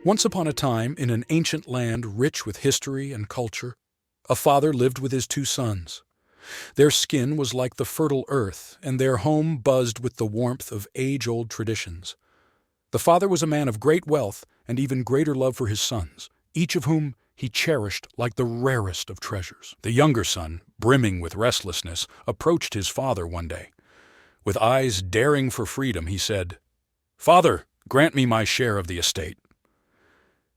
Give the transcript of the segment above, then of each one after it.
Once upon a time, in an ancient land rich with history and culture, a father lived with his two sons. Their skin was like the fertile earth, and their home buzzed with the warmth of age-old traditions. The father was a man of great wealth and even greater love for his sons, each of whom he cherished like the rarest of treasures. The younger son, brimming with restlessness, approached his father one day. With eyes daring for freedom, he said, "Father, grant me my share of the estate."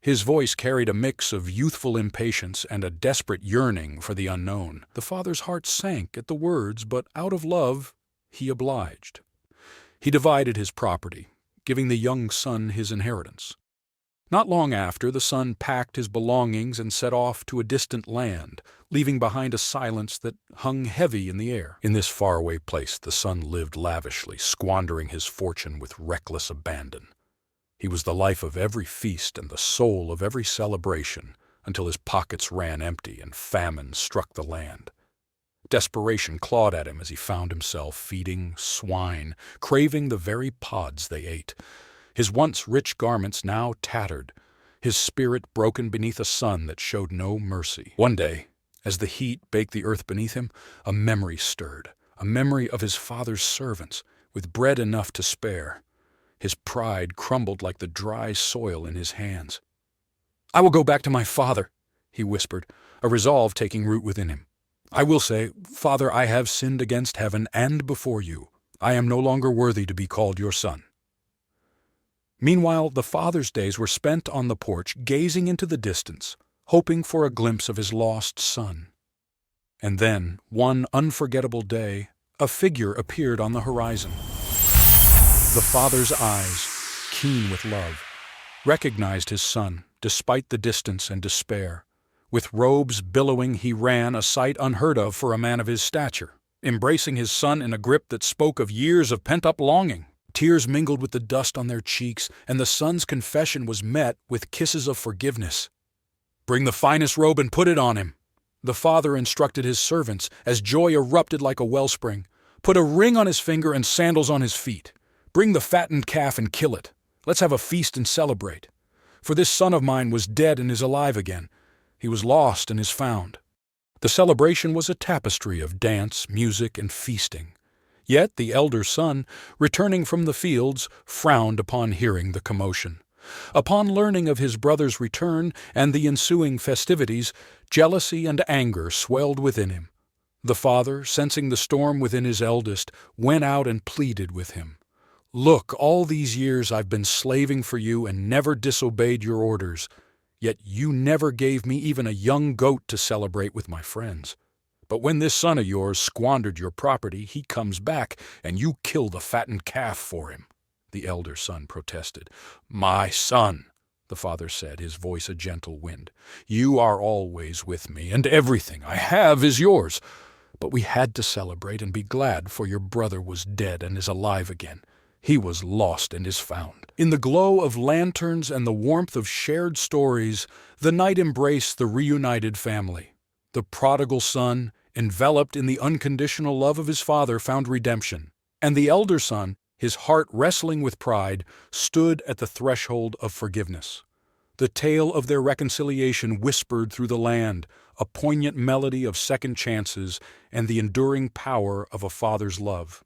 His voice carried a mix of youthful impatience and a desperate yearning for the unknown. The father's heart sank at the words, but out of love, he obliged. He divided his property, giving the young son his inheritance. Not long after, the son packed his belongings and set off to a distant land, leaving behind a silence that hung heavy in the air. In this faraway place, the son lived lavishly, squandering his fortune with reckless abandon. He was the life of every feast and the soul of every celebration, until his pockets ran empty and famine struck the land. Desperation clawed at him as he found himself feeding swine, craving the very pods they ate. His once rich garments now tattered, his spirit broken beneath a sun that showed no mercy. One day, as the heat baked the earth beneath him, a memory stirred, a memory of his father's servants, with bread enough to spare. His pride crumbled like the dry soil in his hands. "I will go back to my father," he whispered, a resolve taking root within him. "I will say, 'Father, I have sinned against heaven and before you. I am no longer worthy to be called your son.'" Meanwhile, the father's days were spent on the porch, gazing into the distance, hoping for a glimpse of his lost son. And then, one unforgettable day, a figure appeared on the horizon. The father's eyes, keen with love, recognized his son, despite the distance and despair. With robes billowing, he ran, a sight unheard of for a man of his stature, embracing his son in a grip that spoke of years of pent-up longing. Tears mingled with the dust on their cheeks, and the son's confession was met with kisses of forgiveness. "Bring the finest robe and put it on him," the father instructed his servants, as joy erupted like a wellspring. "Put a ring on his finger and sandals on his feet. Bring the fattened calf and kill it. Let's have a feast and celebrate. For this son of mine was dead and is alive again. He was lost and is found." The celebration was a tapestry of dance, music, and feasting. Yet the elder son, returning from the fields, frowned upon hearing the commotion. Upon learning of his brother's return and the ensuing festivities, jealousy and anger swelled within him. The father, sensing the storm within his eldest, went out and pleaded with him. "Look, all these years I've been slaving for you and never disobeyed your orders, yet you never gave me even a young goat to celebrate with my friends. But when this son of yours squandered your property, he comes back, and you kill the fattened calf for him," the elder son protested. "My son," the father said, his voice a gentle wind, "you are always with me, and everything I have is yours. But we had to celebrate and be glad, for your brother was dead and is alive again. He was lost and is found." In the glow of lanterns and the warmth of shared stories, the night embraced the reunited family. The prodigal son, enveloped in the unconditional love of his father, found redemption, and the elder son, his heart wrestling with pride, stood at the threshold of forgiveness. The tale of their reconciliation whispered through the land, a poignant melody of second chances and the enduring power of a father's love.